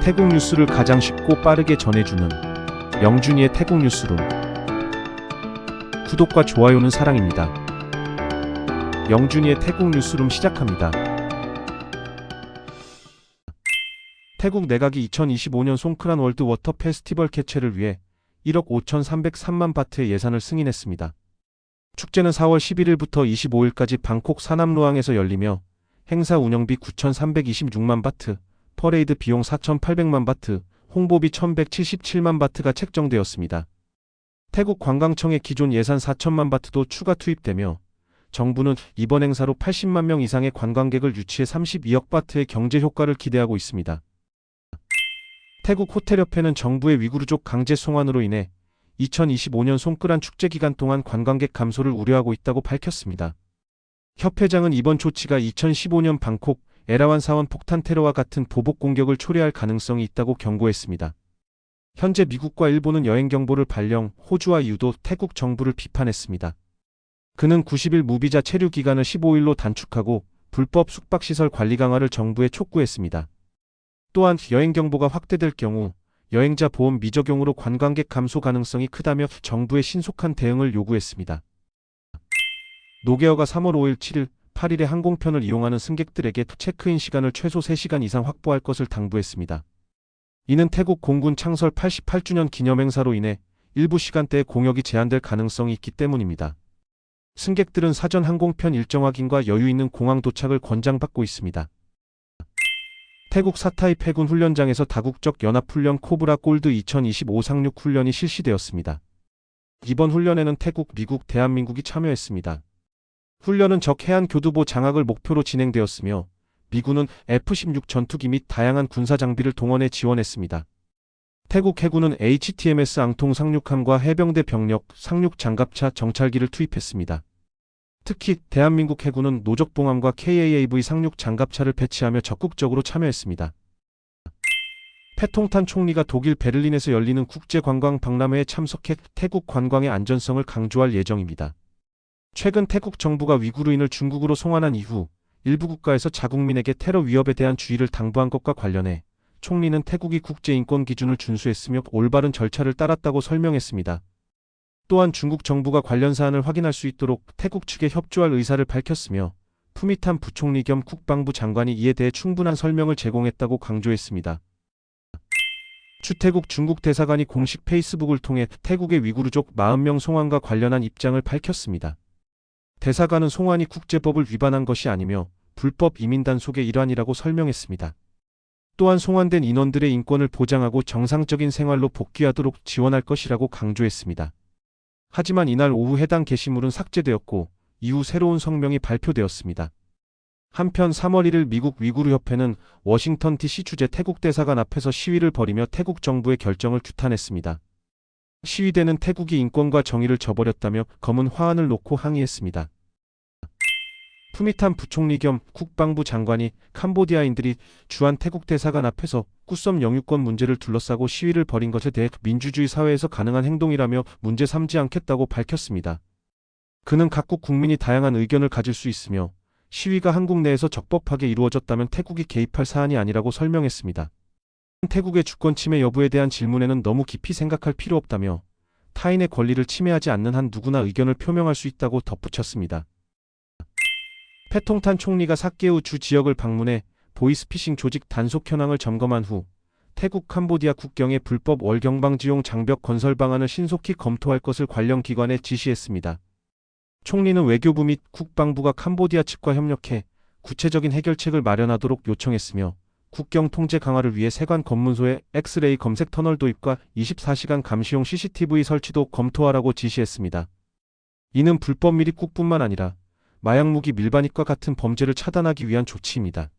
태국 뉴스를 가장 쉽고 빠르게 전해주는 영준이의 태국 뉴스룸. 구독과 좋아요는 사랑입니다. 영준이의 태국 뉴스룸 시작합니다. 태국 내각이 2025년 송크란 월드 워터 페스티벌 개최를 위해 1억 5,303만 바트의 예산을 승인했습니다. 축제는 4월 11일부터 25일까지 방콕 사남루앙에서 열리며 행사 운영비 9,326만 바트, 퍼레이드 비용 4,800만 바트, 홍보비 1,177만 바트가 책정되었습니다. 태국 관광청의 기존 예산 4천만 바트도 추가 투입되며 정부는 이번 행사로 80만 명 이상의 관광객을 유치해 32억 바트의 경제 효과를 기대하고 있습니다. 태국 호텔협회는 정부의 위구르족 강제 송환으로 인해 2025년 송크란 축제 기간 동안 관광객 감소를 우려하고 있다고 밝혔습니다. 협회장은 이번 조치가 2015년 방콕 에라완 사원 폭탄 테러와 같은 보복 공격을 초래할 가능성이 있다고 경고했습니다. 현재 미국과 일본은 여행 경보를 발령, 호주와 이유도 태국 정부를 비판했습니다. 그는 90일 무비자 체류 기간을 15일로 단축하고 불법 숙박시설 관리 강화를 정부에 촉구했습니다. 또한 여행 경보가 확대될 경우 여행자 보험 미적용으로 관광객 감소 가능성이 크다며 정부의 신속한 대응을 요구했습니다. 노게어가 3월 5일, 7일, 8일에 항공편을 이용하는 승객들에게 체크인 시간을 최소 3시간 이상 확보할 것을 당부했습니다. 이는 태국 공군 창설 88주년 기념행사로 인해 일부 시간대에 공역이 제한될 가능성이 있기 때문입니다. 승객들은 사전 항공편 일정 확인과 여유 있는 공항 도착을 권장받고 있습니다. 태국 사타이 패군 훈련장에서 다국적 연합훈련 코브라 골드 2025 상륙 훈련이 실시되었습니다. 이번 훈련에는 태국, 미국, 대한민국이 참여했습니다. 훈련은 적 해안 교두보 장악을 목표로 진행되었으며 미군은 F-16 전투기 및 다양한 군사 장비를 동원해 지원했습니다. 태국 해군은 HTMS 앙통 상륙함과 해병대 병력, 상륙 장갑차, 정찰기를 투입했습니다. 특히 대한민국 해군은 노적봉함과 KAAV 상륙 장갑차를 배치하며 적극적으로 참여했습니다. 패통탄 총리가 독일 베를린에서 열리는 국제관광 박람회에 참석해 태국 관광의 안전성을 강조할 예정입니다. 최근 태국 정부가 위구르인을 중국으로 송환한 이후 일부 국가에서 자국민에게 테러 위협에 대한 주의를 당부한 것과 관련해 총리는 태국이 국제인권 기준을 준수했으며 올바른 절차를 따랐다고 설명했습니다. 또한 중국 정부가 관련 사안을 확인할 수 있도록 태국 측에 협조할 의사를 밝혔으며 푸미탄 부총리 겸 국방부 장관이 이에 대해 충분한 설명을 제공했다고 강조했습니다. 추태국 중국 대사관이 공식 페이스북을 통해 태국의 위구르족 40명 송환과 관련한 입장을 밝혔습니다. 대사관은 송환이 국제법을 위반한 것이 아니며 불법 이민 단속의 일환이라고 설명했습니다. 또한 송환된 인원들의 인권을 보장하고 정상적인 생활로 복귀하도록 지원할 것이라고 강조했습니다. 하지만 이날 오후 해당 게시물은 삭제되었고 이후 새로운 성명이 발표되었습니다. 한편 3월 1일 미국 위구르협회는 워싱턴 DC 주재 태국 대사관 앞에서 시위를 벌이며 태국 정부의 결정을 규탄했습니다. 시위대는 태국이 인권과 정의를 저버렸다며 검은 화환을 놓고 항의했습니다. 푸미탄 부총리 겸 국방부 장관이 캄보디아인들이 주한 태국 대사관 앞에서 꾸썸 영유권 문제를 둘러싸고 시위를 벌인 것에 대해 민주주의 사회에서 가능한 행동이라며 문제 삼지 않겠다고 밝혔습니다. 그는 각국 국민이 다양한 의견을 가질 수 있으며 시위가 한국 내에서 적법하게 이루어졌다면 태국이 개입할 사안이 아니라고 설명했습니다. 태국의 주권 침해 여부에 대한 질문에는 너무 깊이 생각할 필요 없다며 타인의 권리를 침해하지 않는 한 누구나 의견을 표명할 수 있다고 덧붙였습니다. 패통탄 총리가 사케우 주 지역을 방문해 보이스피싱 조직 단속 현황을 점검한 후 태국 캄보디아 국경의 불법 월경방지용 장벽 건설 방안을 신속히 검토할 것을 관련 기관에 지시했습니다. 총리는 외교부 및 국방부가 캄보디아 측과 협력해 구체적인 해결책을 마련하도록 요청했으며 국경 통제 강화를 위해 세관 검문소에 엑스레이 검색 터널 도입과 24시간 감시용 CCTV 설치도 검토하라고 지시했습니다. 이는 불법 밀입국뿐만 아니라 마약무기 밀반입과 같은 범죄를 차단하기 위한 조치입니다.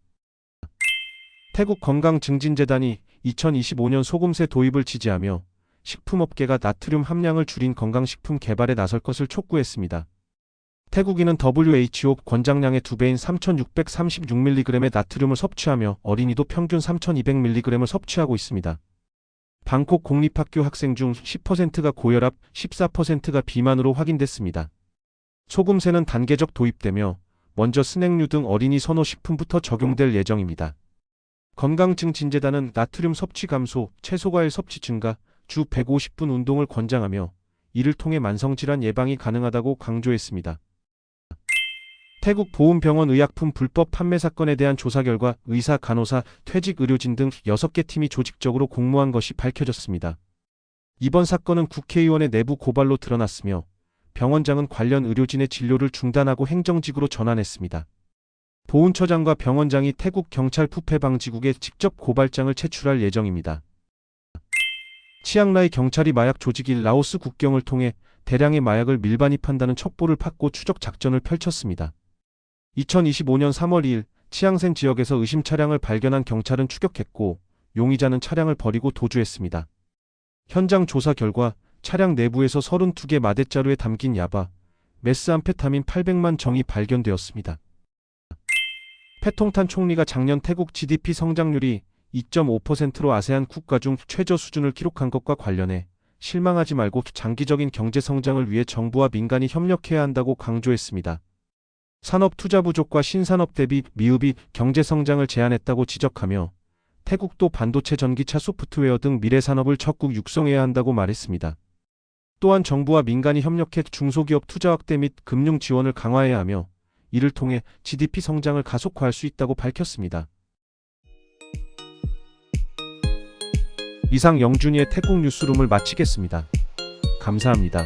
태국 건강증진재단이 2025년 소금세 도입을 지지하며 식품업계가 나트륨 함량을 줄인 건강식품 개발에 나설 것을 촉구했습니다. 태국인은 WHO 권장량의 2배인 3,636mg의 나트륨을 섭취하며 어린이도 평균 3,200mg을 섭취하고 있습니다. 방콕 공립학교 학생 중 10%가 고혈압, 14%가 비만으로 확인됐습니다. 소금세는 단계적 도입되며 먼저 스낵류 등 어린이 선호 식품부터 적용될 예정입니다. 건강증진재단은 나트륨 섭취 감소, 채소과일 섭취 증가, 주 150분 운동을 권장하며 이를 통해 만성질환 예방이 가능하다고 강조했습니다. 태국 보훈병원 의약품 불법 판매 사건에 대한 조사 결과 의사, 간호사, 퇴직 의료진 등 6개 팀이 조직적으로 공모한 것이 밝혀졌습니다. 이번 사건은 국회의원의 내부 고발로 드러났으며 병원장은 관련 의료진의 진료를 중단하고 행정직으로 전환했습니다. 보훈처장과 병원장이 태국 경찰 부패 방지국에 직접 고발장을 제출할 예정입니다. 치앙라이 경찰이 마약 조직인 라오스 국경을 통해 대량의 마약을 밀반입한다는 첩보를 받고 추적 작전을 펼쳤습니다. 2025년 3월 2일 치앙센 지역에서 의심 차량을 발견한 경찰은 추격했고 용의자는 차량을 버리고 도주했습니다. 현장 조사 결과 차량 내부에서 32개 마대자루에 담긴 야바, 메스암페타민 800만 정이 발견되었습니다. 패통탄 총리가 작년 태국 GDP 성장률이 2.5%로 아세안 국가 중 최저 수준을 기록한 것과 관련해 실망하지 말고 장기적인 경제 성장을 위해 정부와 민간이 협력해야 한다고 강조했습니다. 산업 투자 부족과 신산업 대비 미흡이 경제 성장을 제한했다고 지적하며 태국도 반도체, 전기차, 소프트웨어 등 미래 산업을 적극 육성해야 한다고 말했습니다. 또한 정부와 민간이 협력해 중소기업 투자 확대 및 금융 지원을 강화해야 하며 이를 통해 GDP 성장을 가속화할 수 있다고 밝혔습니다. 이상 영준이의 태국 뉴스룸을 마치겠습니다. 감사합니다.